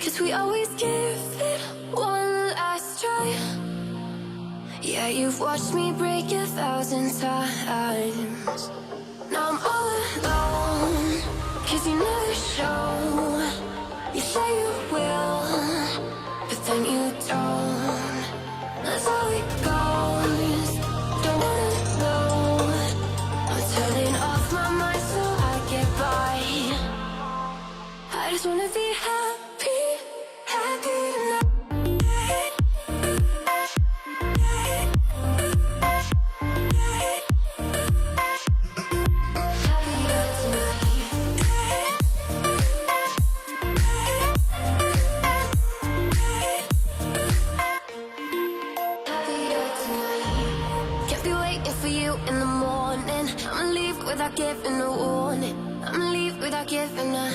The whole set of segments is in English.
'Cause we always give it one last try. Yeah, you've watched me break 1,000 times. Now I'm all alone, 'cause you never show. You say you will, but then you don't. That's how it goes. Don't wanna know. I'm turning off my mind so I get by. I just wanna be happy, happy tonight. In the morning, I'ma leave without giving a warning. I'ma leave without giving a.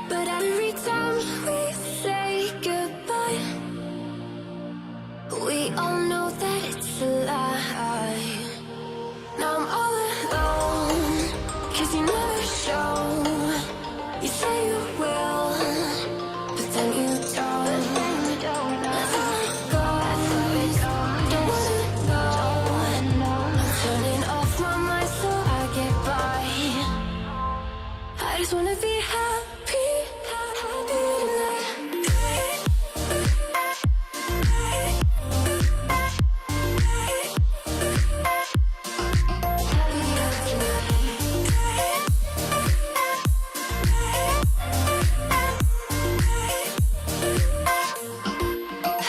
But every time we say goodbye, we all know that it's a lie. Now I'm all alone, 'cause you never show. You say you will, but then you don't. That's how it goes. Don't wanna know. I'm turning off my mind so I get by. I just wanna be happy, happy tonight.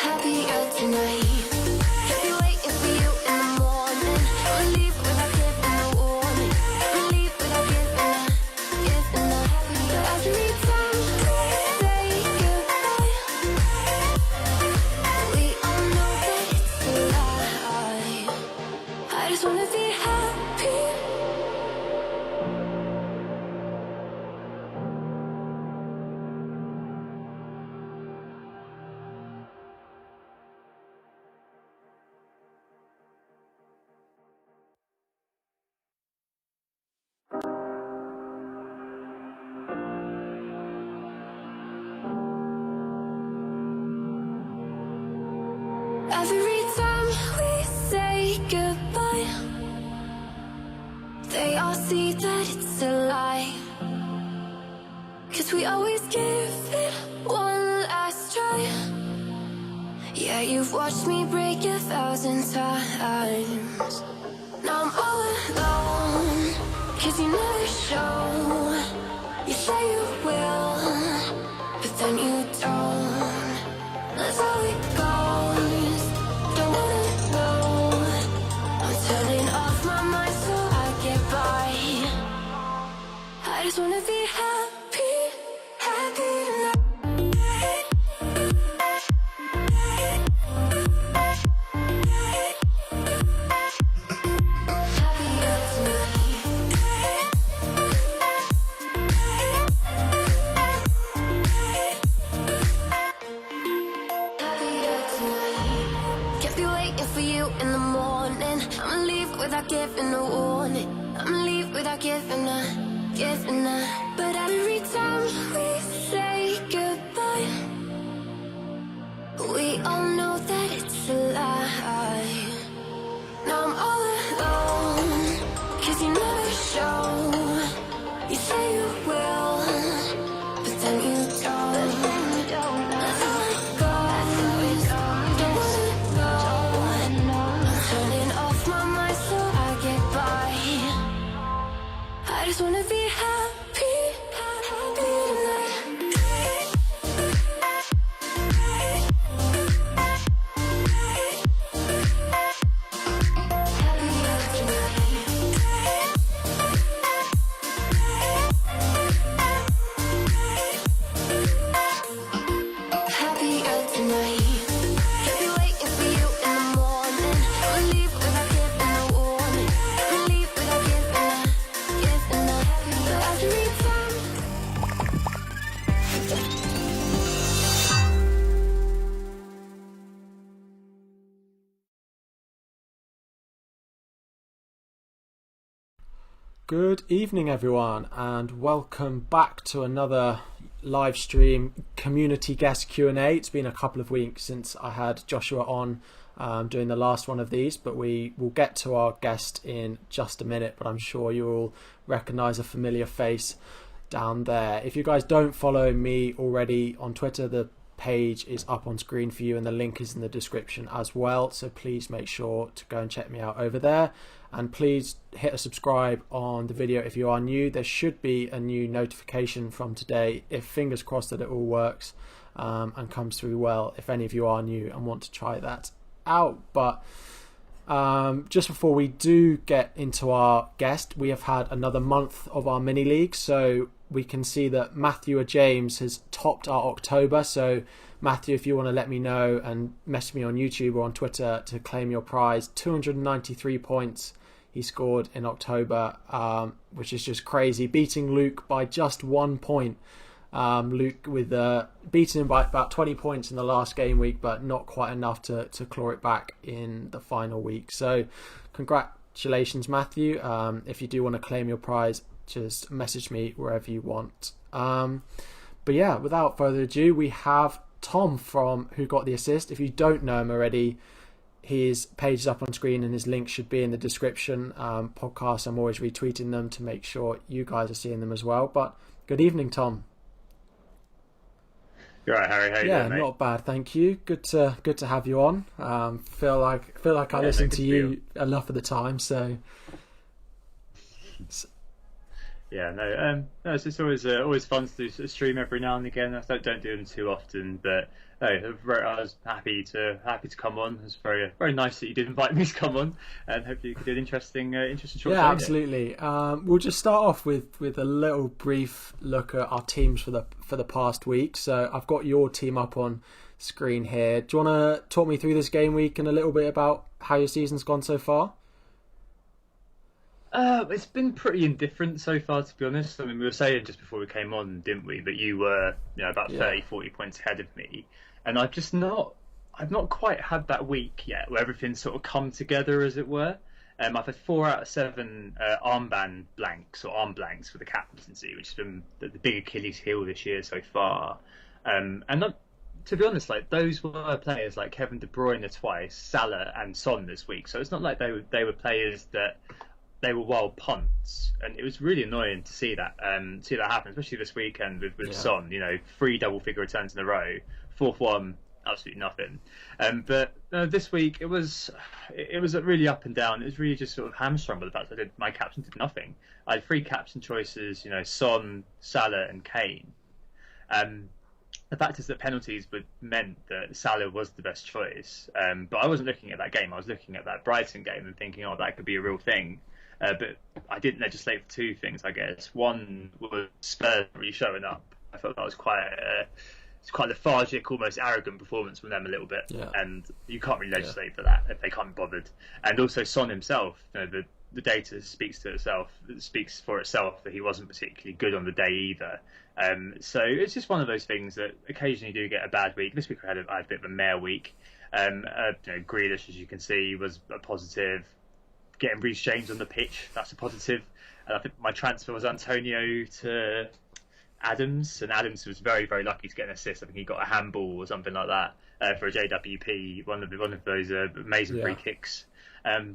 Happier tonight. Kept you waiting for you in the morning. I'ma leave without giving a warning. I'ma leave without giving a. But every time we say goodbye, we all know that it's a lie. I just wanna be happy. Every time we say goodbye, they all see that it's a lie. 'Cause we always give it one last try. Yeah, you've watched me break 1,000 times. Now I'm all alone, 'cause you never show. You say you will, but then you don't. That's how it goes. Don't wanna know. I'm turning off my mind so I get by. I just wanna be happy, happy tonight. Happier tonight. Happier tonight. Kept you waiting for you in the morning. I'ma leave without giving a warning. I'ma leave without giving a. But every time we say goodbye, we all know that it's a lie. Now I'm all alone, 'cause you never show. You say you will, but then you don't. That's how it goes. Don't wanna know. I'm turning off my mind so I get by. I just wanna be happy, happy tonight. Happier tonight. Happier tonight. Kept you waiting for you in the morning. I'ma leave without giving a warning. I'ma leave without giving a. But every time. Good evening, everyone, and welcome back to another live stream community guest Q&A. It's been a couple of weeks since I had Joshua on doing the last one of these, but we will get to our guest in just a minute, but I'm sure you will recognise a familiar face down there. If you guys don't follow me already on Twitter, the page is up on screen for you and the link is in the description as well, so please make sure to go and check me out over there. And please hit a subscribe on the video if you are new. There should be a new notification from today, if fingers crossed that it all works and comes through well, if any of you are new and want to try that out. But just before we do get into our guest, we have had another month of our mini league, so we can see that Matthew or James has topped our October. So Matthew, if you want to let me know and message me on YouTube or on Twitter to claim your prize, 293 points he scored in October, which is just crazy, beating Luke by just 1 point. Luke with beating him by about 20 points in the last game week, but not quite enough to claw it back in the final week. So congratulations, Matthew. If you do want to claim your prize, just message me wherever you want. But yeah, without further ado, we have Tom from Who Got the Assist. If you don't know him already, his page is up on screen and his link should be in the description. Podcasts, I'm always retweeting them to make sure you guys are seeing them as well. But good evening, Tom. You're right, Harry. How you doing, mate? Not bad, thank you. Good to have you on. Feel like I listen to you enough of the time, so. Yeah, no, it's just always fun to do stream every now and again. I don't do them too often, but no, I was happy to come on. It was very nice that you did invite me to come on, and hopefully you could do an interesting short. Yeah, absolutely. We'll just start off with a little brief look at our teams for the past week. So I've got your team up on screen here. Do you want to talk me through this game week and a little bit about how your season's gone so far? It's been pretty indifferent so far, to be honest. I mean, we were saying just before we came on, didn't we? But you were, about 30, 40 points ahead of me, and I've not quite had that week yet where everything's sort of come together, as it were. I've had 4 out of 7 arm blanks for the captaincy, which has been the big Achilles heel this year so far. And not, to be honest, like those were players like Kevin De Bruyne twice, Salah and Son this week. So it's not like they were players that. They were wild punts, and it was really annoying to see that happen, especially this weekend with Son. 3 double-figure returns in a row, 4th one, absolutely nothing. But this week it was really up and down. It was really just sort of hamstrung by the fact that my captain did nothing. I had 3 captain choices, Son, Salah, and Kane. The fact is that penalties meant that Salah was the best choice. But I wasn't looking at that game. I was looking at that Brighton game and thinking, oh, that could be a real thing. But I didn't legislate for 2 things, I guess. One was Spurs really showing up. I thought that was quite lethargic, almost arrogant performance from them a little bit. Yeah. And you can't really legislate for that if they can't be bothered. And also Son himself, the data speaks for itself that he wasn't particularly good on the day either. So it's just one of those things that occasionally do get a bad week. This week I had a bit of a mare week. Grealish, as you can see, was a positive. Getting Reece James on the pitch, that's a positive. And I think my transfer was Antonio to Adams, and Adams was very, very lucky to get an assist. I think he got a handball or something like that for a JWP, one of those amazing free kicks.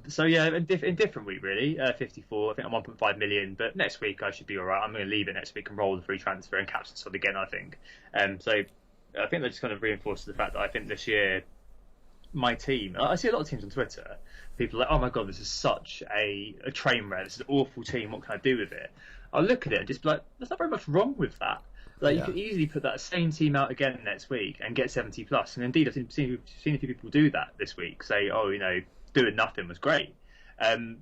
So yeah, in different week really. 54, I think I'm 1.5 million, but next week I should be all right. I'm going to leave it next week and roll the free transfer and captain Son again, I think. So I think that just kind of reinforces the fact that I think this year my team, I see a lot of teams on Twitter, people are like, oh my god, this is such a train wreck, this is an awful team, what can I do with it? I'll look at it and just be like, there's not very much wrong with that. You could easily put that same team out again next week and get 70 plus. And indeed, I've seen a few people do that this week, say, oh, doing nothing was great. And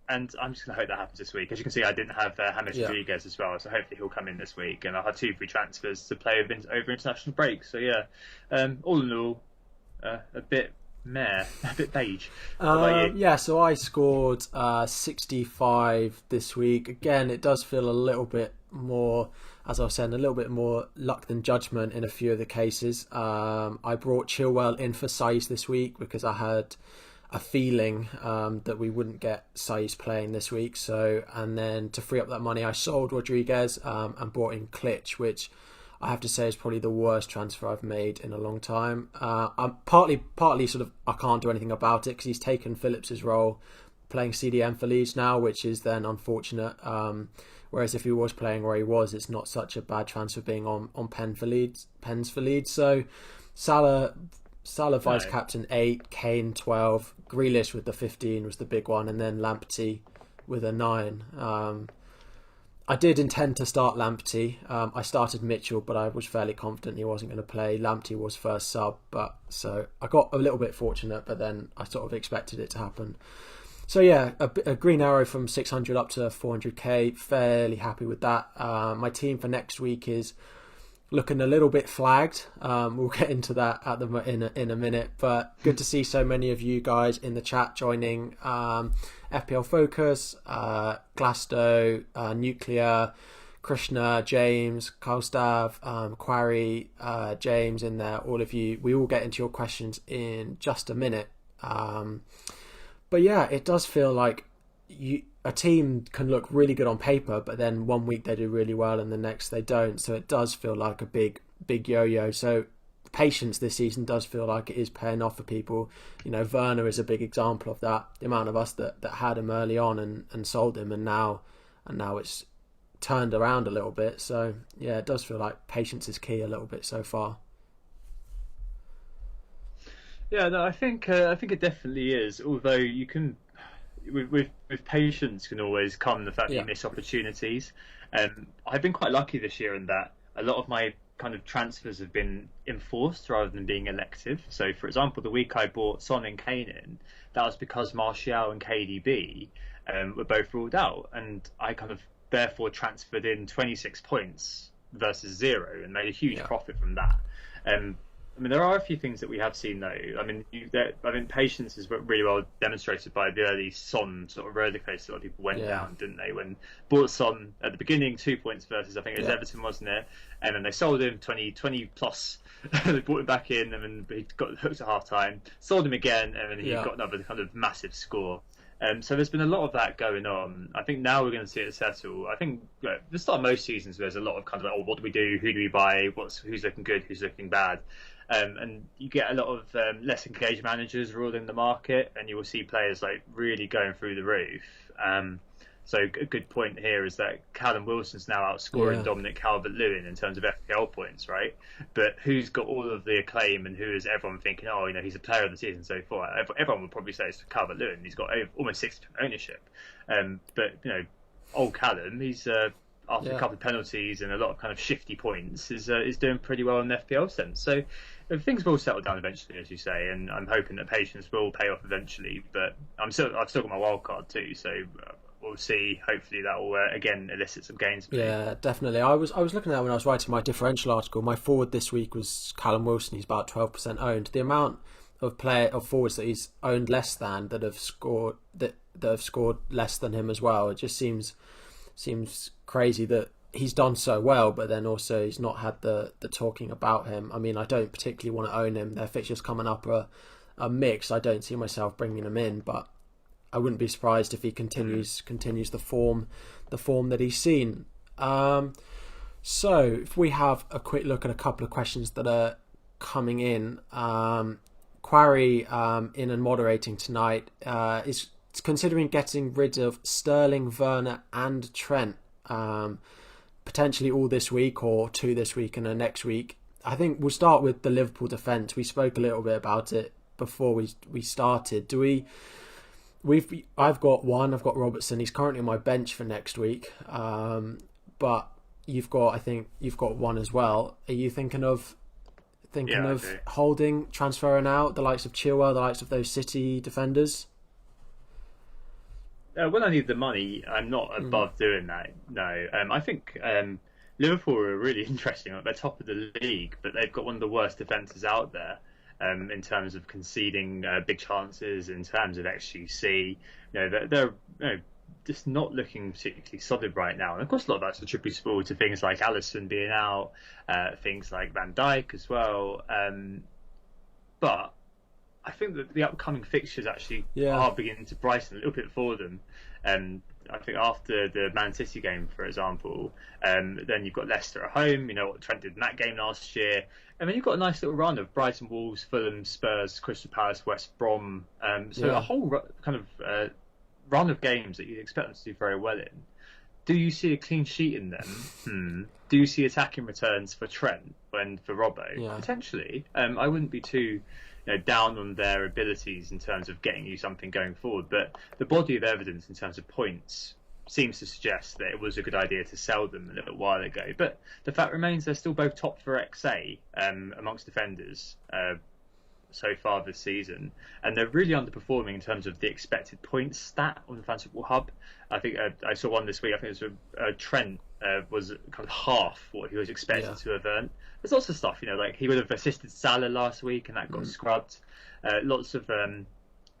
I'm just going to hope that happens this week. As you can see, I didn't have James Rodriguez as well, so hopefully he'll come in this week. And I'll have 2 free transfers to play over international breaks. So yeah, all in all, a bit beige. So I scored 65 this week. Again, it does feel a little bit more, as I was saying, a little bit more luck than judgment in a few of the cases. I brought Chilwell in for Saiz this week because I had a feeling that we wouldn't get Saiz playing this week. So, and then to free up that money, I sold Rodriguez and brought in Klitsch, which I have to say is probably the worst transfer I've made in a long time. I'm partly sort of, I can't do anything about it because he's taken Phillips's role playing CDM for Leeds now, which is then unfortunate. Whereas if he was playing where he was, it's not such a bad transfer being on pens for Leeds. So Salah vice captain 8, Kane 12, Grealish with the 15 was the big one, and then Lamptey with a 9. I did intend to start Lamptey. I started Mitchell, but I was fairly confident he wasn't going to play. Lamptey was first sub, so I got a little bit fortunate, but then I sort of expected it to happen. So yeah, a green arrow from 600 up to 400k. Fairly happy with that. My team for next week is looking a little bit flagged. We'll get into that in a minute, but good to see so many of you guys in the chat joining. FPL Focus, Glasto, Nuclear, Krishna, James, Kalstav, Quarry, James in there, all of you. We will get into your questions in just a minute. But yeah, it does feel like a team can look really good on paper, but then one week they do really well and the next they don't. So it does feel like a big yo-yo. So patience this season does feel like it is paying off for people. You know, Werner is a big example of that. The amount of us that had him early on and sold him, and now it's turned around a little bit. So yeah, it does feel like patience is key a little bit so far. Yeah, no, I think it definitely is. Although you can, with patience can always come the fact that you miss opportunities. I've been quite lucky this year in that a lot of my kind of transfers have been enforced rather than being elective. So, for example, the week I bought Son and Kane in, that was because Martial and KDB were both ruled out, and I kind of therefore transferred in 26 points versus 0 and made a huge profit from that. I mean, there are a few things that we have seen though. I mean, patience is really well demonstrated by the early Son sort of roller coaster. A lot of people went down, didn't they? When bought Son at the beginning, 2 points versus I think it was Everton, wasn't it? And then they sold him 20 plus. They brought him back in, and then he got hooked at half time. Sold him again, and then he got another kind of massive score. So there's been a lot of that going on. I think now we're going to see it settle. I think the start of most seasons, there's a lot of kind of what do we do? Who do we buy? Who's looking good? Who's looking bad? And you get a lot of less engaged managers ruling the market, and you will see players like really going through the roof. So a good point here is that Callum Wilson's now outscoring Dominic Calvert-Lewin in terms of FPL points, right? But who's got all of the acclaim, and who is everyone thinking, oh, you know, he's a player of the season so far? Everyone would probably say it's Calvert-Lewin. He's got almost 60% ownership. But you know, old Callum, he's after a couple of penalties and a lot of kind of shifty points, is doing pretty well in the FPL sense. So things will settle down eventually, as you say, and I'm hoping that patience will pay off eventually. But I've still got my wild card too, so we'll see. Hopefully that will again elicit some gains. Yeah, definitely. I was looking at that when I was writing my differential article. My forward this week was Callum Wilson. He's about 12% owned. The amount of forwards that he's owned less than that have scored less than him as well. It just seems crazy that he's done so well, but then also he's not had the talking about him. I mean, I don't particularly want to own him. Their fixtures coming up are mixed. I don't see myself bringing him in, but I wouldn't be surprised if he continues the form that he's seen. So if we have a quick look at a couple of questions that are coming in, Quarry in and moderating tonight is considering getting rid of Sterling, Werner and Trent, potentially all this week or 2 this week and the next week. I think we'll start with the Liverpool defence. We spoke a little bit about it before we started. I've got Robertson. He's currently on my bench for next week, but I think you've got one as well. Are you thinking of holding, transferring out the likes of Chilwell, the likes of those City defenders? When I need the money, I'm not above doing that. No, I think Liverpool are really interesting. They're top of the league, but they've got one of the worst defences out there in terms of conceding big chances, in terms of XGC. You know, they're just not looking particularly solid right now. And of course, a lot of that's attributable to things like Alisson being out, things like Van Dijk as well. But I think that the upcoming fixtures actually Yeah. are beginning to brighten a little bit for them. I think after the Man City game, for example, then you've got Leicester at home. You know what Trent did in that game last year. And then you've got a nice little run of Brighton, Wolves, Fulham, Spurs, Crystal Palace, West Brom. So Yeah. a whole kind of run of games that you'd expect them to do very well in. Do you see a clean sheet in them? Do you see attacking returns for Trent and for Robbo? Yeah. Potentially. I wouldn't be too down on their abilities in terms of getting you something going forward, but the body of evidence in terms of points seems to suggest that it was a good idea to sell them a little while ago. But the fact remains they're still both top for XA amongst defenders so far this season, and they're really underperforming in terms of the expected points stat on the Fantasy Football Hub. I think I saw one this week. I think it was Trent was kind of half what he was expected to have earned. There's lots of stuff, like he would have assisted Salah last week, and that got scrubbed. Lots of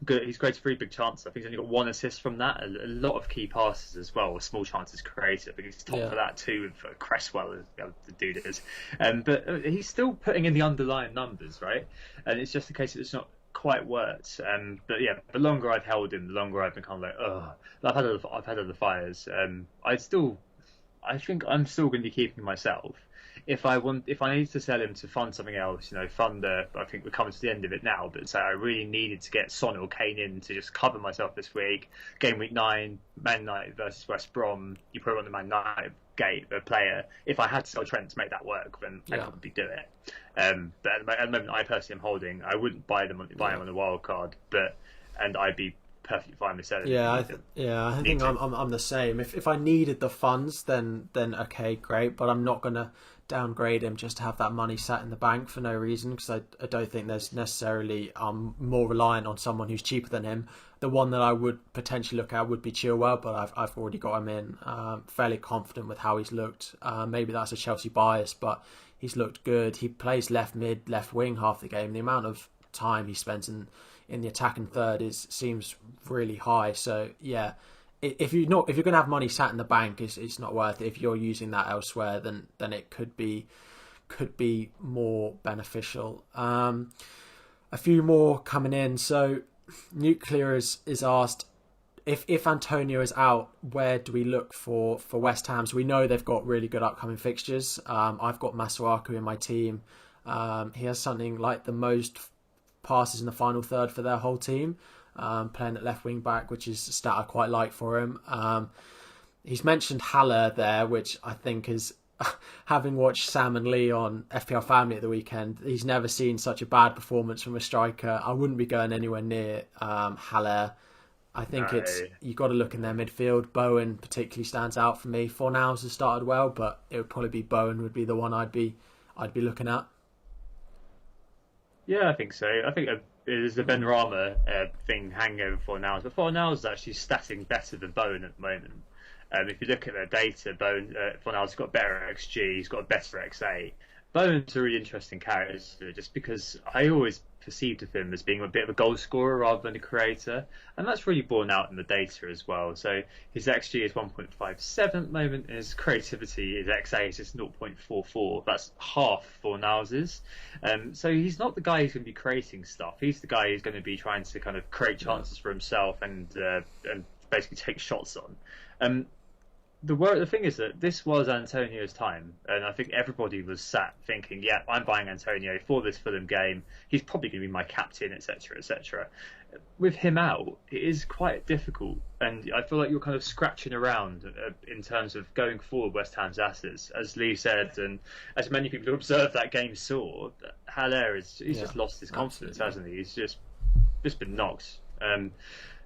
good. He's created 3 big chances. I think he's only got 1 assist from that. A lot of key passes as well, with small chances created. I think he's top for that too, for Cresswell, the dude is. But he's still putting in the underlying numbers, right? And it's just a case that it's not quite worked. But yeah, the longer I've held him, the longer I've been kind of like, oh, I've had other fires. I think I'm still going to be keeping myself. If I need to sell him to fund something else, I think we're coming to the end of it now, but say I really needed to get Son or Kane in to just cover myself this week. Game week 9, Man United versus West Brom, you put on the Man United player. If I had to sell Trent to make that work, then I'd probably do it. But at the moment, I personally am holding. I wouldn't buy him on a wild card, and I'd be perfectly fine with selling. I think I'm the same. If I needed the funds, then okay, great. But I'm not gonna downgrade him just to have that money sat in the bank for no reason, because I don't think there's necessarily more reliant on someone who's cheaper than him. The one that I would potentially look at would be Chilwell, but I've already got him in. Fairly confident with how he's looked. Maybe that's a Chelsea bias, but he's looked good. He plays left mid, left wing half the game. The amount of time he spends in the attacking third seems really high. So yeah, if you're going to have money sat in the bank, it's not worth it. If you're using that elsewhere, then it could be more beneficial. A few more coming in. So Nuclear is asked, if Antonio is out, where do we look for West Ham? So we know they've got really good upcoming fixtures. I've got Masuaku in my team. He has something like the most passes in the final third for their whole team, playing at left wing back, which is a stat I quite like for him. He's mentioned Haller there, which I think is, having watched Sam and Lee on FPL Family at the weekend, he's never seen such a bad performance from a striker. I wouldn't be going anywhere near Haller. I think you've got to look in their midfield. Bowen particularly stands out for me. Fornals has started well, but it would probably be Bowen would be the one I'd be looking at. Yeah, I think so. I think there's the Ben Rama thing hanging over Fornals, but Fornals is actually statting better than Bowen at the moment. If you look at their data, Fornals has got better XG, he's got a better XA. Bowen's a really interesting character, just because I always perceived of him as being a bit of a goal scorer rather than a creator, and that's really borne out in the data as well. So his XG is 1.57 at the moment, his creativity, his XA is just 0.44. That's half Fornals's. So he's not the guy who's going to be creating stuff. He's the guy who's going to be trying to kind of create chances for himself and basically take shots on. The thing is that this was Antonio's time, and I think everybody was sat thinking, yeah, I'm buying Antonio for this Fulham game. He's probably going to be my captain, etc., etc. With him out, it is quite difficult, and I feel like you're kind of scratching around in terms of going forward West Ham's assets. As Lee said, and as many people who observed that game saw, Haller he's just lost his confidence, hasn't he? He's just been knocked.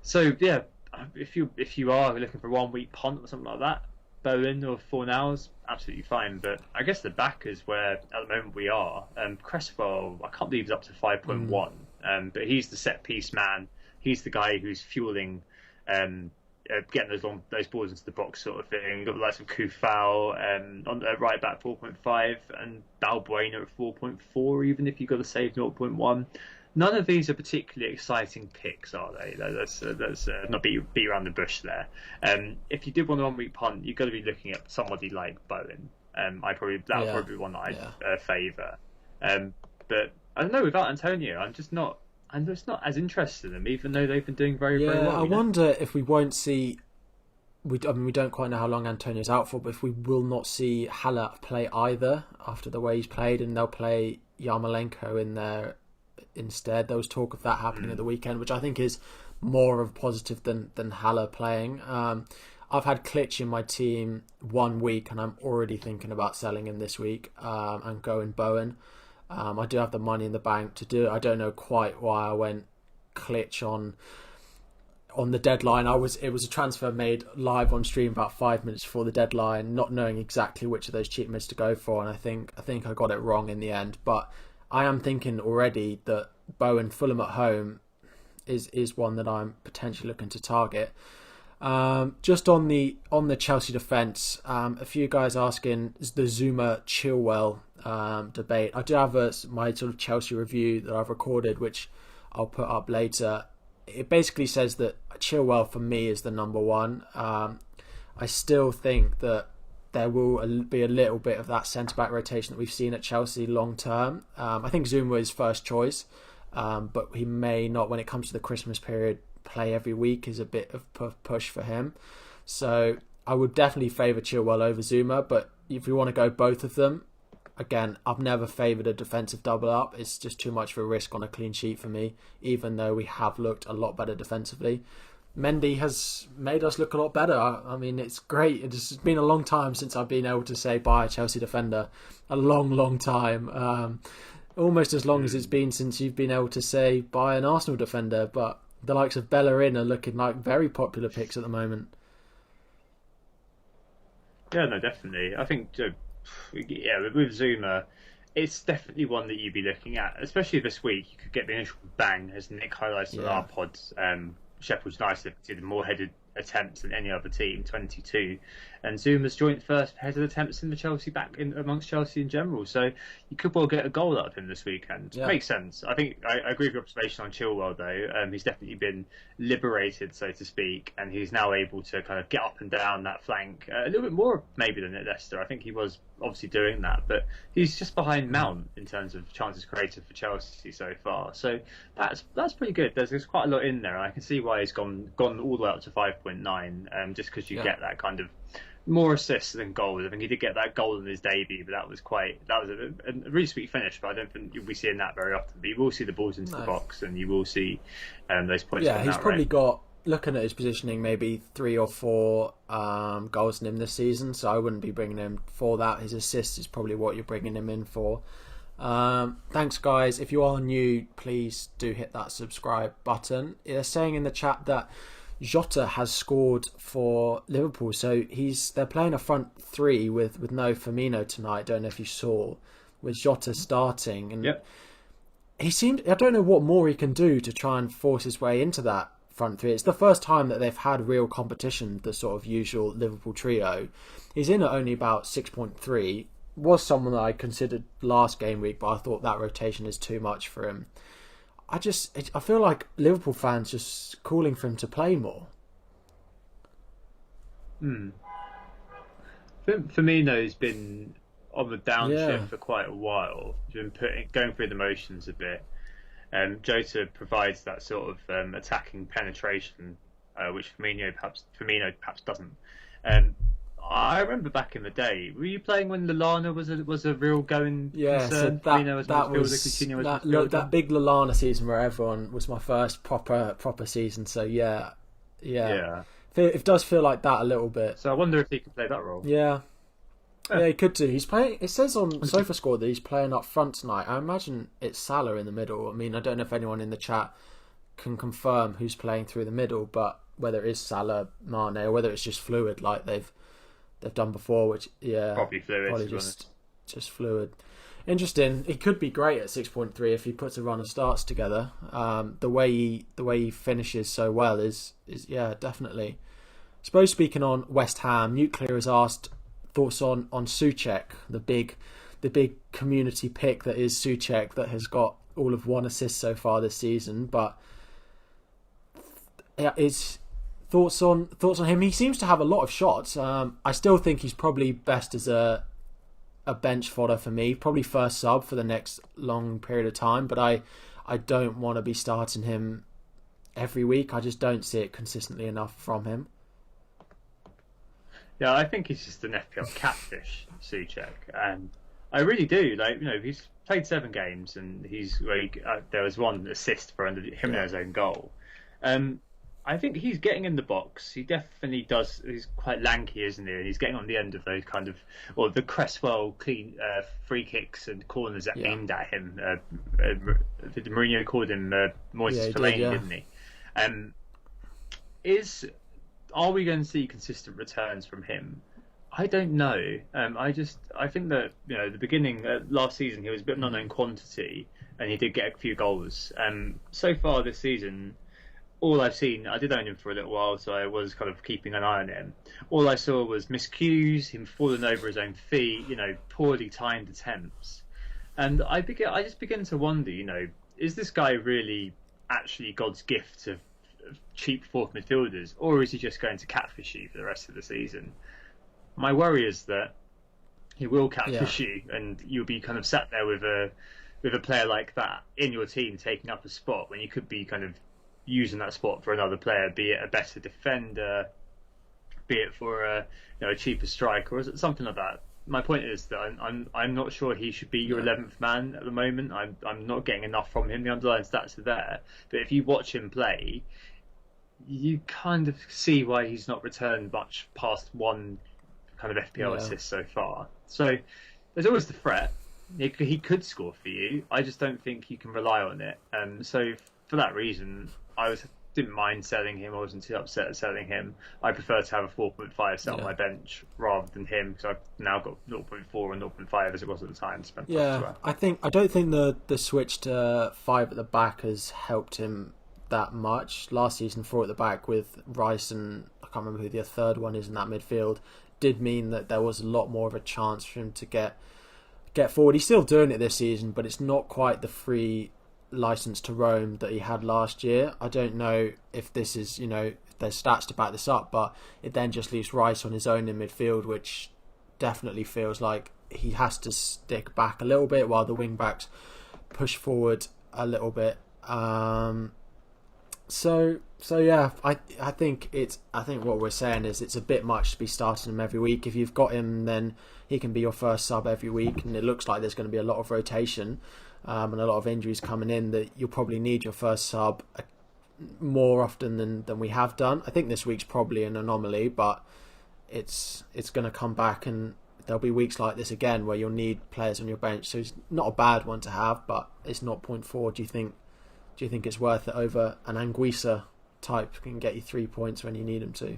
So yeah. If you are looking for a 1 week punt or something like that, Bowen or Fornals, absolutely fine. But I guess the back is where at the moment we are. Cresswell, I can't believe he's up to 5.1. But he's the set piece man. He's the guy who's fueling, getting those balls into the box sort of thing. Got the likes of Kufal on the right back 4.5 and Balbuena at 4.4. Even if you've got to save 0.1. None of these are particularly exciting picks, are they? Let's not beat around the bush there. If you did want a 1 week punt, you've got to be looking at somebody like Bowen. That would probably be one that I'd favour. But I don't know, without Antonio, I'm just not I'm just not as interested in them, even though they've been doing very, very Yeah, well. I wonder if we won't see. I mean, we don't quite know how long Antonio's out for, but if we will not see Haller play either after the way he's played, and they'll play Yarmolenko in there instead. There was talk of that happening at the weekend, which I think is more of a positive than Haller playing. I've had Klitsch in my team 1 week, and I'm already thinking about selling him this week and going Bowen. I do have the money in the bank to do it. I don't know quite why I went Klitsch on the deadline. It was a transfer made live on stream about 5 minutes before the deadline, not knowing exactly which of those cheap mids to go for, and I think I got it wrong in the end. But I am thinking already that Bowen Fulham at home is one that I'm potentially looking to target. Just on the Chelsea defence, a few guys asking the Zuma Chilwell debate. I do have my sort of Chelsea review that I've recorded, which I'll put up later. It basically says that Chilwell for me is the number one. I still think that there will be a little bit of that centre-back rotation that we've seen at Chelsea long term. I think Zuma is first choice, but he may not, when it comes to the Christmas period, play every week is a bit of push for him. So I would definitely favour Chilwell over Zuma, but if you want to go both of them, again, I've never favoured a defensive double up. It's just too much of a risk on a clean sheet for me, even though we have looked a lot better defensively. Mendy has made us look a lot better. I mean, it's great. It's been a long time since I've been able to say buy a Chelsea defender. A long, long time. Almost as long as it's been since you've been able to say buy an Arsenal defender. But the likes of Bellerin are looking like very popular picks at the moment. Yeah, no, definitely. I think, with Zuma, it's definitely one that you'd be looking at, especially this week. You could get the initial bang, as Nick highlighted on our pods. Sheffield United did more headed attempts than any other team, 22, and Zuma's joint first headed attempts in the Chelsea amongst Chelsea in general. So you could well get a goal out of him this weekend. Yeah. Makes sense. I think I agree with your observation on Chilwell though. He's definitely been liberated, so to speak, and he's now able to kind of get up and down that flank a little bit more maybe than at Leicester. I think he was obviously doing that, but he's just behind Mount in terms of chances created for Chelsea so far. So that's pretty good. There's quite a lot in there, and I can see why he's gone all the way up to 5.9, just because you get that kind of more assists than goals. I think he did get that goal in his debut, but that was a really sweet finish. But I don't think you'll be seeing that very often. But you will see the balls into the box, and you will see those points. Yeah, he's probably got, looking at his positioning, maybe 3 or 4 goals in him this season. So I wouldn't be bringing him for that. His assist is probably what you're bringing him in for. Thanks, guys. If you are new, please do hit that subscribe button. They're saying in the chat that Jota has scored for Liverpool, so they're playing a front 3 with no Firmino tonight. Don't know if you saw, with Jota starting, and he seemed, I don't know what more he can do to try and force his way into that front 3. It's the first time that they've had real competition, the sort of usual Liverpool trio. He's in at only about 6.3. Was someone that I considered last game week, but I thought that rotation is too much for him. I feel like Liverpool fans just calling for him to play more. Firmino's been on the downshift for quite a while. He's been going through the motions a bit. Jota provides that sort of attacking penetration, which Firmino perhaps doesn't. I remember back in the day. Were you playing when Lallana was a real going concern? So that big Lallana season where Everone was my first proper season. So yeah. It does feel like that a little bit. So I wonder if he can play that role. Yeah, he could do. He's playing. It says on SofaScore that he's playing up front tonight. I imagine it's Salah in the middle. I mean, I don't know if anyone in the chat can confirm who's playing through the middle, but whether it is Salah, Mane, or whether it's just fluid like they've done before, which probably fluid. Probably just fluid. Interesting. He could be great at 6.3 if he puts a run of starts together. The way he finishes so well is definitely. I suppose speaking on West Ham, Nuclear has asked thoughts on Souček, the big community pick that is Souček, that has got all of 1 assist so far this season. But it's thoughts on him. He seems to have a lot of shots. I still think he's probably best as a bench fodder for me, probably first sub for the next long period of time. But I I don't want to be starting him every week. I just don't see it consistently enough from him. Yeah, I think he's just an FPL catfish, Souček, and I really do. Like, he's played 7 games, and there was 1 assist for under Jimenez's own goal. I think he's getting in the box. He definitely does. He's quite lanky, isn't he? And he's getting on the end of those kind of, or the Cresswell clean free kicks and corners that aimed at him. Mourinho called him Moises Fellaini, didn't he? Are we going to see consistent returns from him? I don't know. I think that the beginning last season he was a bit of an unknown quantity, and he did get a few goals. So far this season, all I've seen, I did own him for a little while, so I was kind of keeping an eye on him. All I saw was miscues, him falling over his own feet, poorly timed attempts, and I just begin to wonder, is this guy really actually God's gift of cheap fourth midfielders, or is he just going to catfish you for the rest of the season? My worry is that he will catfish you, and you'll be kind of sat there with a player like that in your team taking up a spot when you could be kind of using that spot for another player, be it a better defender, be it for a cheaper striker, or something like that. My point is that I'm not sure he should be your 11th man at the moment. I'm not getting enough from him. The underlying stats are there, but if you watch him play, you kind of see why he's not returned much past 1 kind of FPL assist so far. So there's always the threat. He could score for you. I just don't think you can rely on it. So for that reason, didn't mind selling him. I wasn't too upset at selling him. I prefer to have a 4.5 set on my bench rather than him, because I've now got 0.4 and 0.5 as it was at the time. I don't think the switch to 5 at the back has helped him that much. Last season, 4 at the back with Rice and I can't remember who the third one is in that midfield did mean that there was a lot more of a chance for him to get forward. He's still doing it this season, but it's not quite the free license to roam that he had last year. I don't know if this is, if there's stats to back this up, but it then just leaves Rice on his own in midfield, which definitely feels like he has to stick back a little bit while the wing backs push forward a little bit. So yeah, I think what we're saying is it's a bit much to be starting him every week. If you've got him, then he can be your first sub every week, and it looks like there's going to be a lot of rotation and a lot of injuries coming in, that you'll probably need your first sub more often than we have done. I think this week's probably an anomaly, but it's going to come back, and there'll be weeks like this again where you'll need players on your bench. So it's not a bad one to have, but it's 0.4. Do you think it's worth it over an Anguissa type who can get you 3 points when you need him to?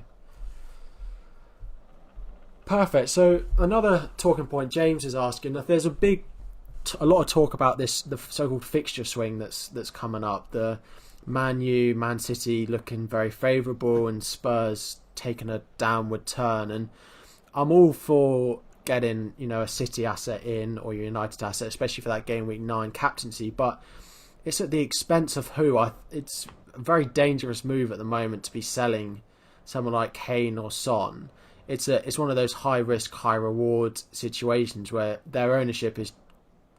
Perfect. So another talking point, James is asking if there's a lot of talk about the so-called fixture swing that's coming up. The Man U, Man City looking very favourable, and Spurs taking a downward turn. And I'm all for getting a City asset in, or your United asset, especially for that Game Week 9 captaincy, but it's at the expense of who. It's a very dangerous move at the moment to be selling someone like Kane or Son. It's one of those high risk, high reward situations where their ownership is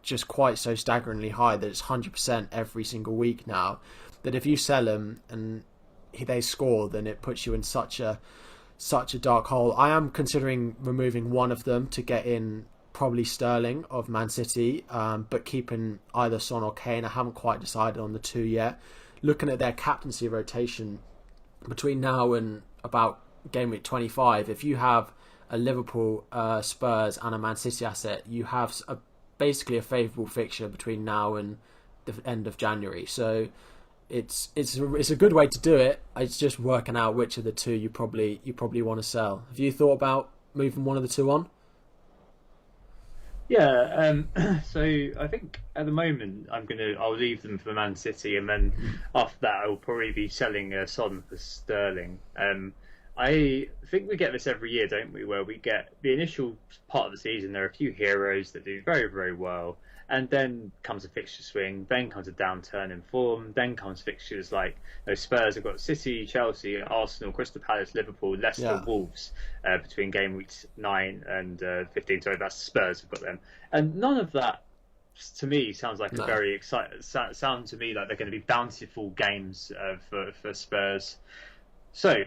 just quite so staggeringly high that it's 100% every single week now, that if you sell them and they score, then it puts you in such a dark hole. I am considering removing one of them to get in probably Sterling of Man City, but keeping either Son or Kane. I haven't quite decided on the two yet. Looking at their captaincy rotation between now and about Game Week 25, if you have a Liverpool, Spurs and a Man City asset, you have basically a favourable fixture between now and the end of January. So it's a good way to do it. It's just working out which of the two you probably want to sell. Have you thought about moving one of the two on? Yeah, so I think at the moment I'll leave them for Man City, and then after that I'll probably be selling Son for Sterling. I think we get this every year, don't we, where we get the initial part of the season, there are a few heroes that do very, very well, and then comes a fixture swing, then comes a downturn in form, then comes fixtures like Spurs have got City, Chelsea, Arsenal, Crystal Palace, Liverpool, Leicester, Wolves between Game Weeks 9 and 15. Sorry, that's Spurs have got them. And none of that to me sounds like No. a very exciting. Sound to me like they're going to be bountiful games for Spurs. So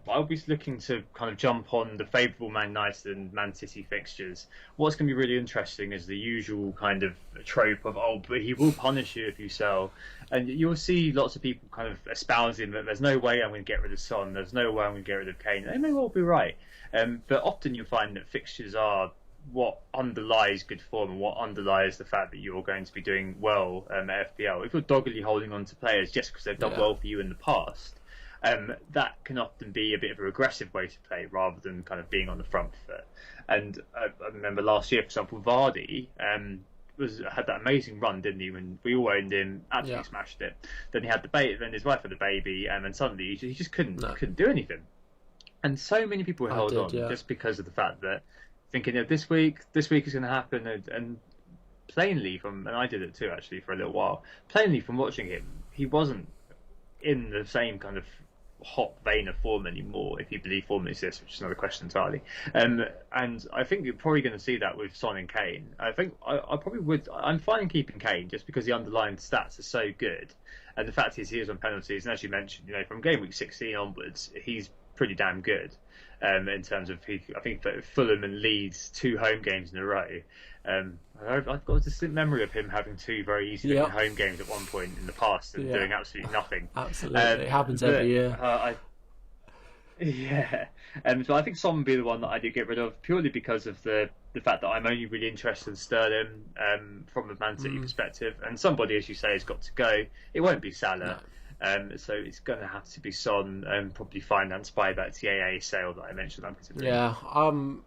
I'll be looking to kind of jump on the favourable Man United and Man City fixtures. What's going to be really interesting is the usual kind of trope of, oh, but he will punish you if you sell. And you'll see lots of people kind of espousing that there's no way I'm going to get rid of Son, there's no way I'm going to get rid of Kane. They may well be right. But often you'll find that fixtures are what underlies good form and what underlies the fact that you're going to be doing well at FPL. If you're doggedly holding on to players just because they've done well for you in the past, that can often be a bit of a regressive way to play rather than kind of being on the front foot. And I remember last year, for example, Vardy had that amazing run, didn't he? When we all owned him, absolutely smashed it. Then he had the baby, then his wife had the baby, and suddenly he just couldn't do anything. And so many people held on just because of the fact that thinking, this week is going to happen, and plainly and I did it too actually for a little while. Plainly from watching him, he wasn't in the same kind of hot vein of form anymore, if you believe form exists, which is another question entirely. And I think you're probably going to see that with Son and Kane. I think I probably would. I'm fine keeping Kane just because the underlying stats are so good, and the fact is he is on penalties. And as you mentioned, from game week 16 onwards, he's pretty damn good. In terms of, I think Fulham and Leeds, 2 home games in a row. I've got a distinct memory of him having 2 very easy home games at one point in the past and doing absolutely nothing. Absolutely, it happens every year. So I think Son would be the one that I do get rid of purely because of the fact that I'm only really interested in Sterling from a Man City perspective, and somebody, as you say, has got to go. It won't be Salah. No. So it's going to have to be Son, probably financed by that TAA sale that I mentioned. I'm considering. Yeah, I'm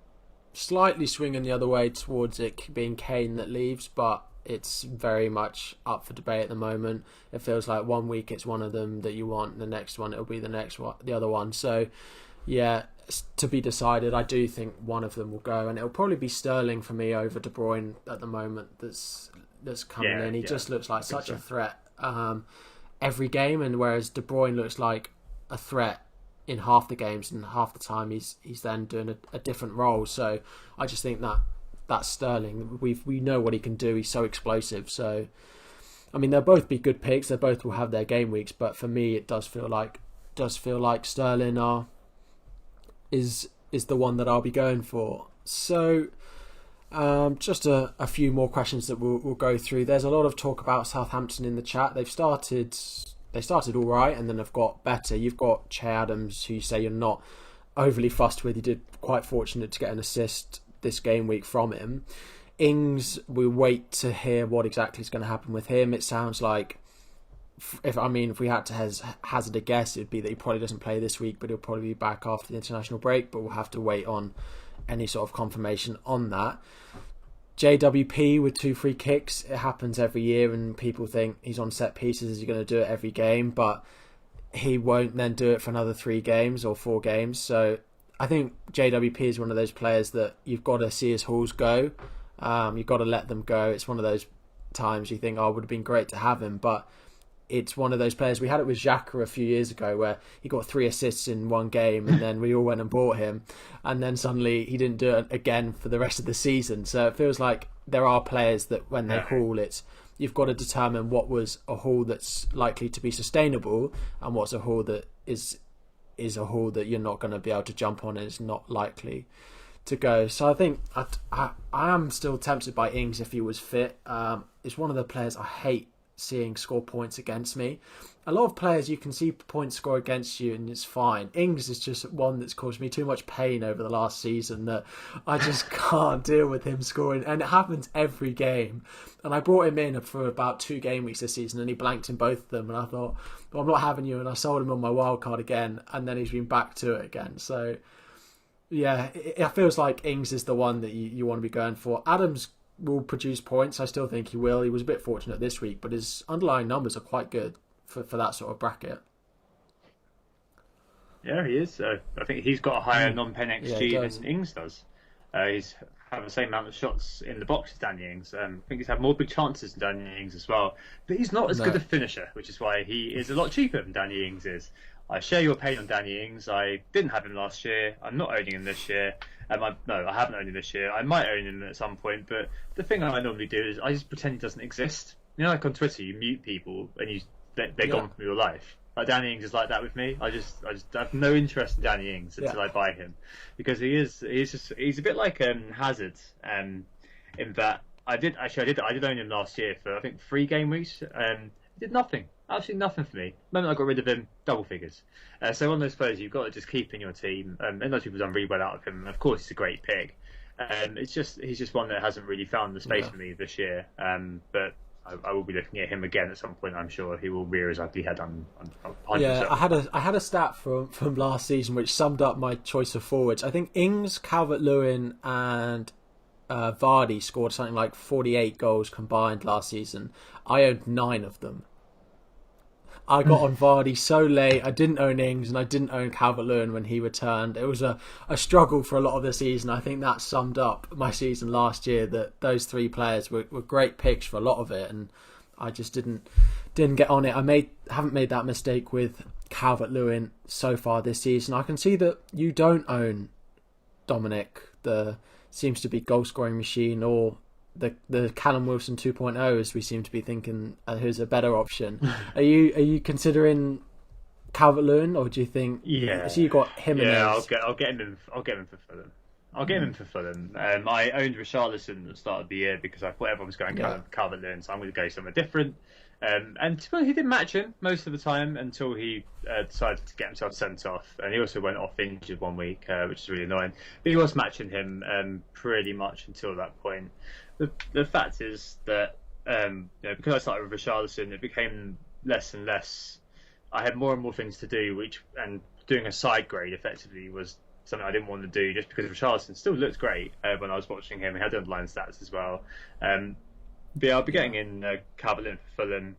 slightly swinging the other way towards it being Kane that leaves, but it's very much up for debate at the moment. It feels like one week it's one of them that you want, the next one it'll be the other one. So yeah, to be decided. I do think one of them will go, and it'll probably be Sterling for me over De Bruyne at the moment. That's coming in. He just looks like such a threat every game, and whereas De Bruyne looks like a threat in half the games, and half the time he's then doing a different role. So I just think that's Sterling. We know what he can do. He's so explosive. So I mean, they'll both be good picks. They both will have their game weeks, but for me, it does feel like Sterling is the one that I'll be going for. So just a few more questions that we'll go through. There's a lot of talk about Southampton in the chat. They started all right, and then have got better. You've got Che Adams, who you say you're not overly fussed with. You did quite fortunate to get an assist this game week from him. Ings, we wait to hear what exactly is going to happen with him. It sounds like, if we had to hazard a guess, it'd be that he probably doesn't play this week, but he'll probably be back after the international break. But we'll have to wait on any sort of confirmation on that. JWP with 2 free kicks. It happens every year, and people think he's on set pieces. Is he going to do it every game? But he won't then do it for another 3 games or 4 games. So I think JWP is one of those players that you've got to see his hauls go. You've got to let them go. It's one of those times you think, oh, it would have been great to have him, but it's one of those players. We had it with Xhaka a few years ago where he got 3 assists in 1 game, and then we all went and bought him, and then suddenly he didn't do it again for the rest of the season. So it feels like there are players that when they haul, you've got to determine what was a haul that's likely to be sustainable and what's a haul that is a haul that you're not going to be able to jump on and is not likely to go. So I think I am still tempted by Ings if he was fit. It's one of the players I hate seeing score points against me. A lot of players you can see points score against you and it's fine. Ings is just one that's caused me too much pain over the last season that I just can't deal with him scoring, and it happens every game. And I brought him in for about 2 game weeks this season and he blanked in both of them, and I thought, well, I'm not having you, and I sold him on my wild card again, and then he's been back to it again. So yeah, it feels like Ings is the one that you want to be going for. Adams will produce points. I still think he will. He was a bit fortunate this week, but his underlying numbers are quite good for that sort of bracket. Yeah, he is. I think he's got a higher non-pen XG than Ings does. He's had the same amount of shots in the box as Danny Ings. I think he's had more big chances than Danny Ings as well. But he's not as good a finisher, which is why he is a lot cheaper than Danny Ings is. I share your pain on Danny Ings. I didn't have him last year. I'm not owning him this year. I haven't owned him this year. I might own him at some point, but the thing I normally do is I just pretend he doesn't exist. You know, like on Twitter, you mute people and they're gone from your life. Like Danny Ings is like that with me. I just have no interest in Danny Ings until I buy him, because he's a bit like Hazard, in that I did own him last year for I think 3 game weeks. He did nothing, absolutely nothing for me. The moment I got rid of him, double figures. So one of those players you've got to just keep in your team. And those people have done really well out of him. And of course, he's a great pick. He's just one that hasn't really found the space for me this year. But I will be looking at him again at some point. I'm sure he will rear his ugly head on 100%. Yeah, I had a stat from last season which summed up my choice of forwards. I think Ings, Calvert-Lewin, and Vardy scored something like 48 goals combined last season. I owned 9 of them. I got on Vardy so late. I didn't own Ings and I didn't own Calvert-Lewin when he returned. It was a struggle for a lot of the season. I think that summed up my season last year, that those 3 players were great picks for a lot of it, and I just didn't get on it. Haven't made that mistake with Calvert-Lewin so far this season. I can see that you don't own Dominic, the seems to be goal scoring machine, or the Callum Wilson 2.0, as we seem to be thinking, who's a better option. Are you considering Calvert-Lewin, or do you think? Yeah. So you got him. Yeah, I'll get him in. I'll get him for Fulham. I'll get him in for Fulham. I owned Richarlison at the start of the year because I thought everyone was going Calvert-Lewin, so I'm going to go somewhere different. And to be honest, he didn't match him most of the time until he decided to get himself sent off. And he also went off injured one week, which is really annoying. But he was matching him pretty much until that point. The fact is that because I started with Richarlison, it became less and less. I had more and more things to do, and doing a side grade effectively was something I didn't want to do, just because Richarlison still looked great when I was watching him. He had underlying stats as well. But yeah, I'll be getting in Calvert-Lewin for Fulham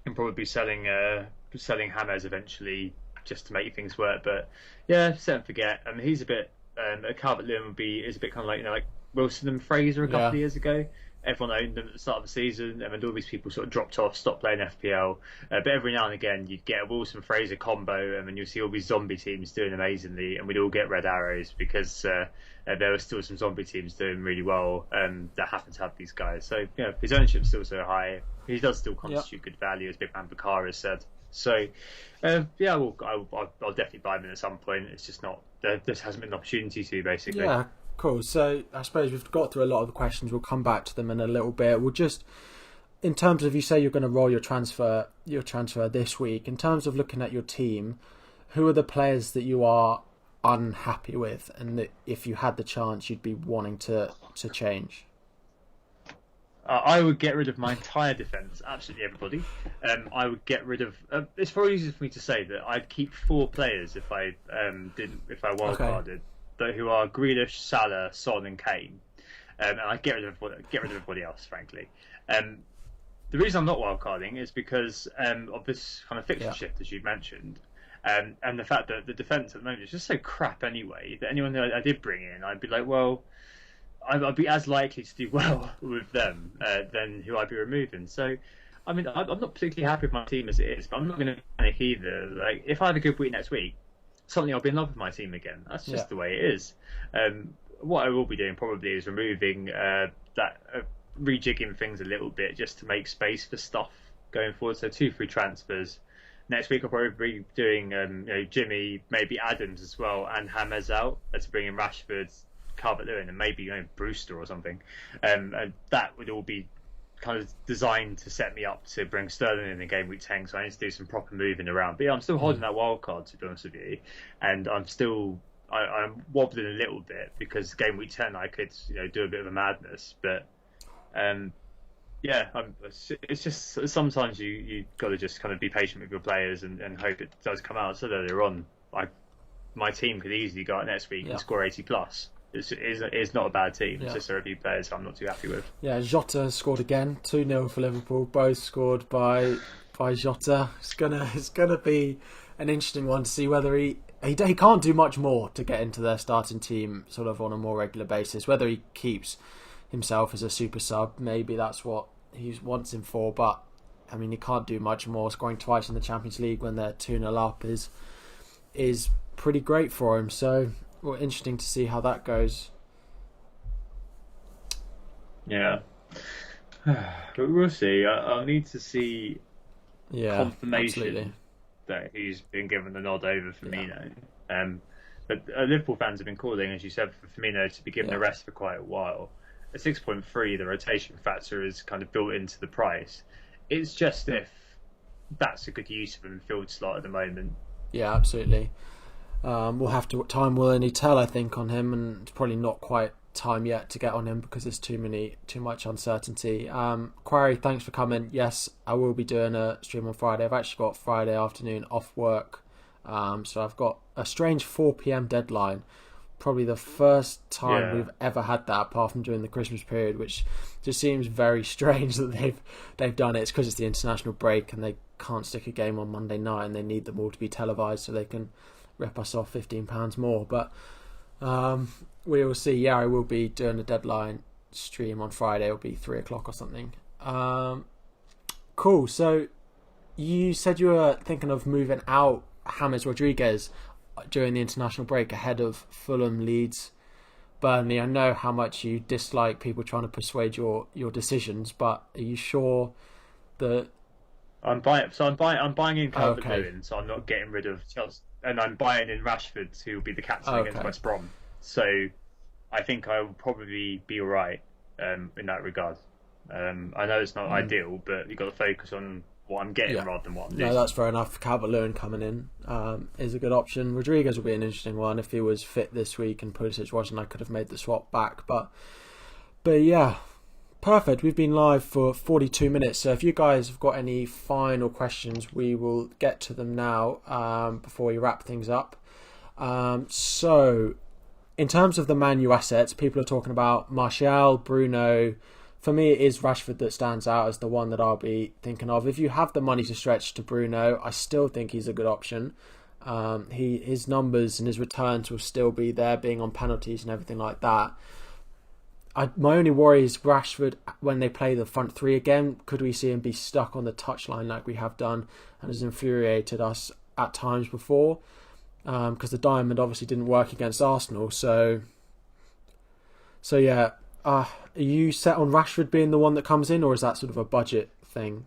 and probably selling James eventually just to make things work. But yeah, set and forget. I mean, he's a bit Calvert-Lewin is a bit kind of like Wilson and Fraser a couple of years ago. Everyone owned them at the start of the season, and all these people sort of dropped off, stopped playing FPL. But every now and again, you'd get a Wilson-Fraser combo, and then you'd see all these zombie teams doing amazingly, and we'd all get red arrows because there were still some zombie teams doing really well that happen to have these guys. So, his ownership's still so high. He does still constitute good value, as Big Man Bakar has said. So, I'll definitely buy him in at some point. It's just not, there hasn't been an opportunity to, basically. Yeah. Cool. So I suppose we've got through a lot of the questions. We'll come back to them in a little bit. We'll just, in terms of, you say you're going to roll your transfer this week. In terms of looking at your team, who are the players that you are unhappy with, and that if you had the chance, you'd be wanting to change? I would get rid of my entire defence, absolutely everybody. I would get rid of. It's probably easier for me to say that I'd keep 4 players if I wildcarded. Who are Grealish, Salah, Son, and Kane, and I get rid of everybody else, frankly. The reason I'm not wildcarding is because of this kind of fixture shift, as you mentioned, and the fact that the defence at the moment is just so crap anyway. That anyone that I did bring in, I'd be like, well, I'd be as likely to do well with them than who I'd be removing. So, I mean, I'm not particularly happy with my team as it is, but I'm not going to panic either. Like, if I have a good week next week, suddenly I'll be in love with my team again. That's just the way it is. What I will be doing probably is removing rejigging things a little bit just to make space for stuff going forward. So 2 free transfers. Next week I'll probably be doing Jimmy, maybe Adams as well, and James out to bring in Rashford, Calvert-Lewin, and maybe Brewster or something. And that would all be kind of designed to set me up to bring Sterling in game week 10, so I need to do some proper moving around. But yeah, I'm still holding that wild card, to be honest with you, and I'm wobbling a little bit because game week 10 I could do a bit of a madness, but it's just sometimes you got to just kind of be patient with your players and hope it does come out. So earlier on, my team could easily go out next week and score 80 plus. It's not a bad team. It's just there are a few players I'm not too happy with. Yeah, Jota scored again, 2-0 for Liverpool, both scored by Jota. It's gonna be an interesting one to see whether he can't do much more to get into their starting team sort of on a more regular basis. Whether he keeps himself as a super sub, maybe that's what he wants him for. But I mean, he can't do much more. Scoring twice in the Champions League when they're 2-0 up is pretty great for him. So, well, interesting to see how that goes. Yeah. But we'll see. I'll need to see confirmation absolutely. that he's been given the nod over Firmino. But Liverpool fans have been calling, as you said, for Firmino to be given a rest for quite a while. At 6.3, the rotation factor is kind of built into the price. It's just if that's a good use of a midfield slot at the moment. Yeah, absolutely. We'll have to. Time will only tell, I think, on him, and it's probably not quite time yet to get on him because there's too much uncertainty. Quarry, thanks for coming. Yes, I will be doing a stream on Friday. I've actually got Friday afternoon off work, so I've got a strange 4 p.m. deadline. Probably the first time we've ever had that, apart from during the Christmas period, which just seems very strange that they've done it. It's because it's the international break and they can't stick a game on Monday night, and they need them all to be televised so they can rip us off £15 more. But we will see. Yeah, I will be doing a deadline stream on Friday. It'll be 3:00 or something. Cool. So you said you were thinking of moving out James Rodriguez during the international break ahead of Fulham, Leeds, Burnley. I know how much you dislike people trying to persuade your decisions, but are you sure that I'm buying in Calvert-Lewin, so I'm not getting rid of Chelsea, and I'm buying in Rashford, who will be the captain against West Brom. So I think I will probably be all right in that regard. I know it's not ideal, but you've got to focus on what I'm getting rather than what I'm losing. No, that's fair enough. Calvert-Lewin coming in is a good option. Rodriguez will be an interesting one. If he was fit this week and Pulisic wasn't, I could have made the swap back. But yeah, perfect. We've been live for 42 minutes. So if you guys have got any final questions, we will get to them now before we wrap things up. So in terms of the Man U assets, people are talking about Martial, Bruno. For me, it is Rashford that stands out as the one that I'll be thinking of. If you have the money to stretch to Bruno, I still think he's a good option. His numbers and his returns will still be there, being on penalties and everything like that. My only worry is Rashford when they play the front three again. Could we see him be stuck on the touchline like we have done and has infuriated us at times before? Because the diamond obviously didn't work against Arsenal. So yeah. Are you set on Rashford being the one that comes in, or is that sort of a budget thing?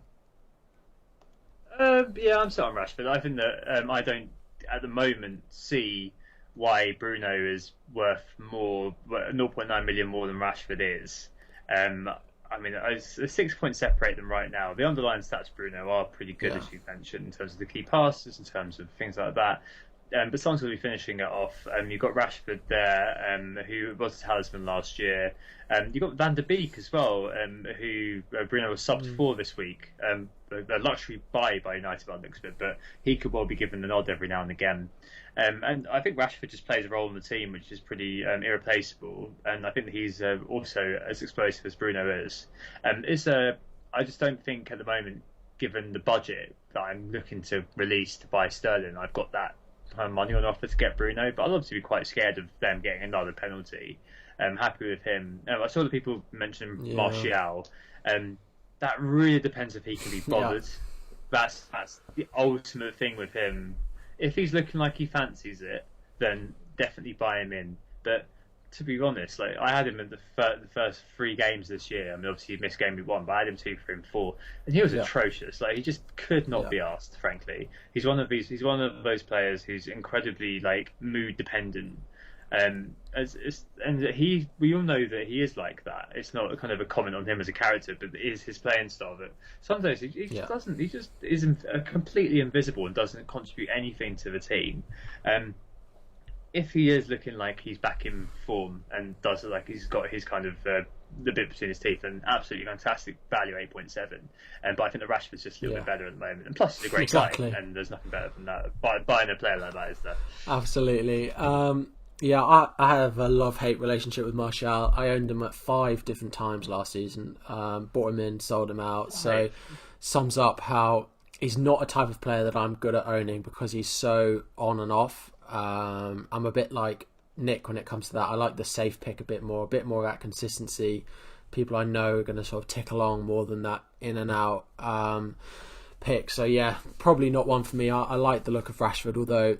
Yeah, I'm set on Rashford. I think that I don't, at the moment, see why Bruno is worth more, 0.9 million more than Rashford is. I mean, 6 points separate them right now. The underlying stats, Bruno, are pretty good, as you mentioned, in terms of the key passes, in terms of things like that. But someone's going to be finishing it off. You've got Rashford there, who was a talisman last year. You've got Van der Beek as well, who Bruno was subbed for this week. A luxury buy by United by the looks of it, but he could well be given the nod every now and again. And I think Rashford just plays a role in the team which is pretty irreplaceable. And I think that he's also as explosive as Bruno is. I just don't think at the moment, given the budget that I'm looking to release to buy Sterling, I've got that money on offer to get Bruno, but I'd obviously be quite scared of them getting another penalty. I'm happy with him. I saw the people mention Martial. That really depends if he can be bothered. That's the ultimate thing with him. If he's looking like he fancies it, then definitely buy him in. But to be honest, like I had him in the first 3 games this year. I mean, obviously he missed game week 1, but I had him 2, 3, and 4, and he was atrocious. Like he just could not be asked. Frankly, he's one of those players who's incredibly like mood dependent. We all know that he is like that. It's not kind of a comment on him as a character, but it is his playing style. That sometimes he just doesn't. He just is completely invisible and doesn't contribute anything to the team. If he is looking like he's back in form and does like he's got his kind of the bit between his teeth, and absolutely fantastic value 8.7. But I think the Rashford's just a little bit better at the moment, and plus he's a great guy, and there's nothing better than that. Buying a player like that is there. Absolutely. I have a love-hate relationship with Martial. I owned him at 5 different times last season. Bought him in, sold him out. So sums up how he's not a type of player that I'm good at owning because he's so on and off. I'm a bit like Nick when it comes to that. I like the safe pick a bit more of that consistency people I know are going to sort of tick along more than that in and out pick. So yeah, probably not one for me. I like the look of Rashford, although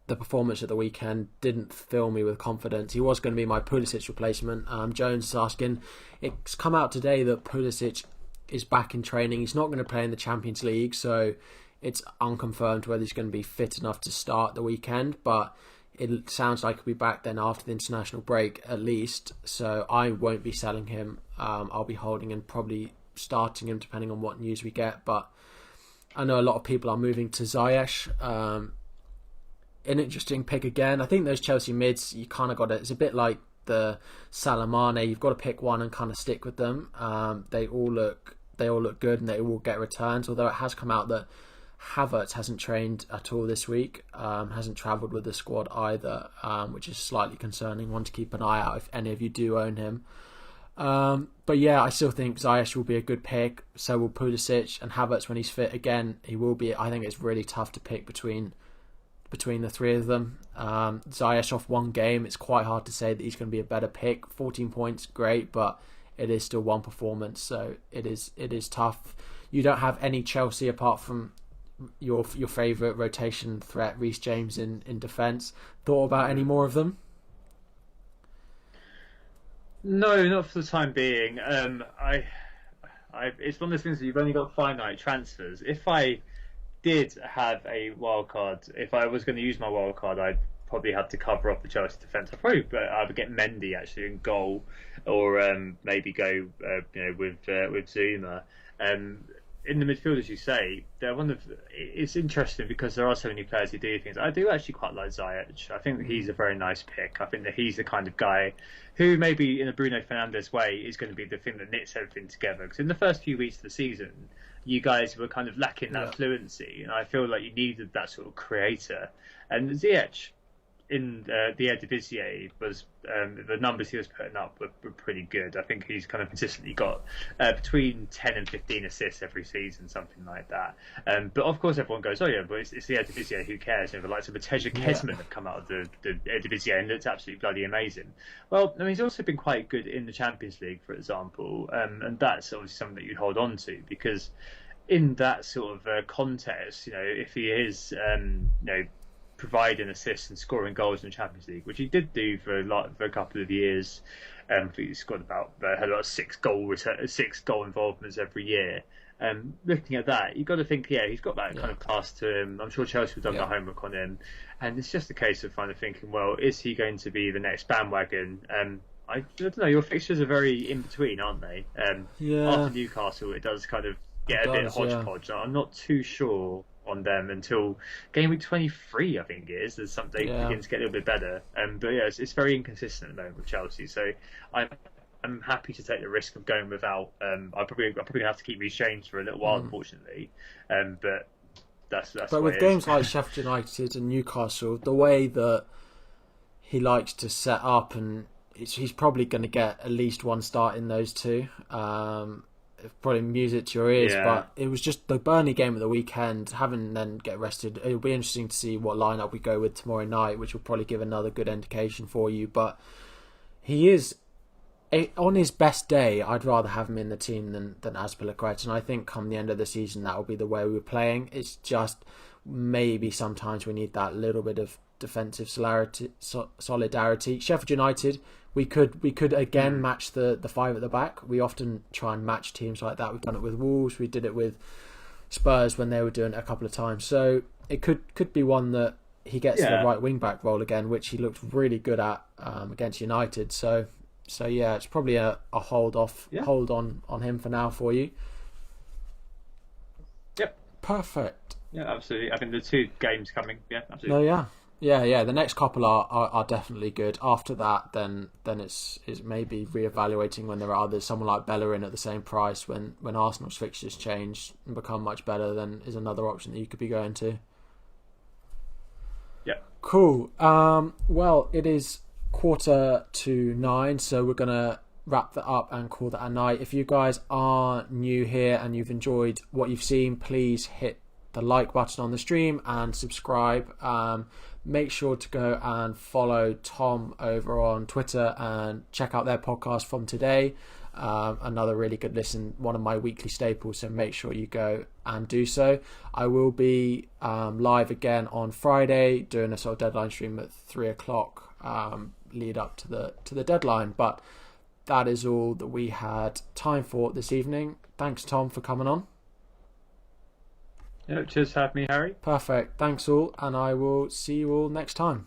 the performance at the weekend didn't fill me with confidence. He was going to be my Pulisic replacement. Jones is asking, it's come out today that Pulisic is back in training. He's not going to play in the Champions League, so it's unconfirmed whether he's going to be fit enough to start the weekend, but it sounds like he'll be back then after the international break at least, so I won't be selling him. I'll be holding and probably starting him depending on what news we get, but I know a lot of people are moving to Ziyech. An interesting pick again. I think those Chelsea mids, you kind of got it. It's a bit like the Salah Mane. You've got to pick one and kind of stick with them. They all look good and they all get returns. Although it has come out that Havertz hasn't trained at all this week, hasn't travelled with the squad either, which is slightly concerning. One to keep an eye out if any of you do own him. But yeah, I still think Ziyech will be a good pick. So will Pulisic, and Havertz when he's fit again, he will be. I think it's really tough to pick between the three of them. Ziyech off one game, it's quite hard to say that he's going to be a better pick. 14 points, great, but it is still one performance, so it is tough. You don't have any Chelsea apart from your favourite rotation threat, Reece James in defence. Thought about any more of them? No, not for the time being. It's one of those things that you've only got finite transfers. If I did have a wild card, if I was going to use my wild card, I'd probably have to cover off the Chelsea defence. I'd probably either get Mendy actually in goal, or maybe go with Zuma. In the midfield, as you say, they're it's interesting because there are so many players who do things. I do actually quite like Ziyech. I think that he's a very nice pick. I think that he's the kind of guy who maybe in a Bruno Fernandes way is going to be the thing that knits everything together. Because in the first few weeks of the season, you guys were kind of lacking that fluency, and I feel like you needed that sort of creator. And Ziyech in the Eredivisie was the numbers he was putting up were pretty good. I think he's kind of consistently got between 10 and 15 assists every season, something like that. But of course, everyone goes, "Oh yeah, but it's the Eredivisie. Who cares?" The likes of Matej Kezman have come out of the Eredivisie and looked absolutely bloody amazing. Well, I mean, he's also been quite good in the Champions League, for example, and that's obviously something that you'd hold on to because in that sort of context, if he is, providing assists and scoring goals in the Champions League, which he did do for a couple of years. He scored had about 6 goal involvements every year. Looking at that, you've got to think, he's got that kind of class to him. I'm sure Chelsea have done their homework on him, and it's just a case of kind of thinking, well, is he going to be the next bandwagon? I don't know. Your fixtures are very in between, aren't they? After Newcastle, it does kind of get a bit hodgepodge. I'm not too sure on them until Gameweek 23, I think it is. There's something begins to get a little bit better. But yeah, it's very inconsistent at the moment with Chelsea. So I'm happy to take the risk of going without. I'll probably have to keep Reece James for a little while, unfortunately. But that's. But with games like Sheffield United and Newcastle, the way that he likes to set up, and he's probably going to get at least one start in those two. Probably music to your ears, but it was just the Burnley game at the weekend. Having then get rested, it'll be interesting to see what lineup we go with tomorrow night, which will probably give another good indication for you. But he is on his best day. I'd rather have him in the team than Azpilicueta, and I think come the end of the season that will be the way we're playing. It's just maybe sometimes we need that little bit of defensive solidarity. Sheffield United, we could again match the 5 at the back. We often try and match teams like that. We've done it with Wolves. We did it with Spurs when they were doing it a couple of times. So it could be one that he gets the right wing back role again, which he looked really good at against United. So yeah, it's probably a hold on him for now for you. Yep. Perfect. Yeah, absolutely. I think the 2 games coming. Yeah, absolutely. No, yeah. The next couple are definitely good. After that, then it's maybe reevaluating when there are others. Someone like Bellerin at the same price when Arsenal's fixtures change and become much better, then is another option that you could be going to. Yeah. Cool. Well, it is 8:45, so we're gonna wrap that up and call that a night. If you guys are new here and you've enjoyed what you've seen, please hit the like button on the stream and subscribe. Make sure to go and follow Tom over on Twitter and check out their podcast from today. Another really good listen, one of my weekly staples, so make sure you go and do so. I will be live again on Friday doing a sort of deadline stream at 3:00 lead up to the deadline. But that is all that we had time for this evening. Thanks, Tom, for coming on. Yeah, cheers for having me, Harry. Perfect. Thanks all, and I will see you all next time.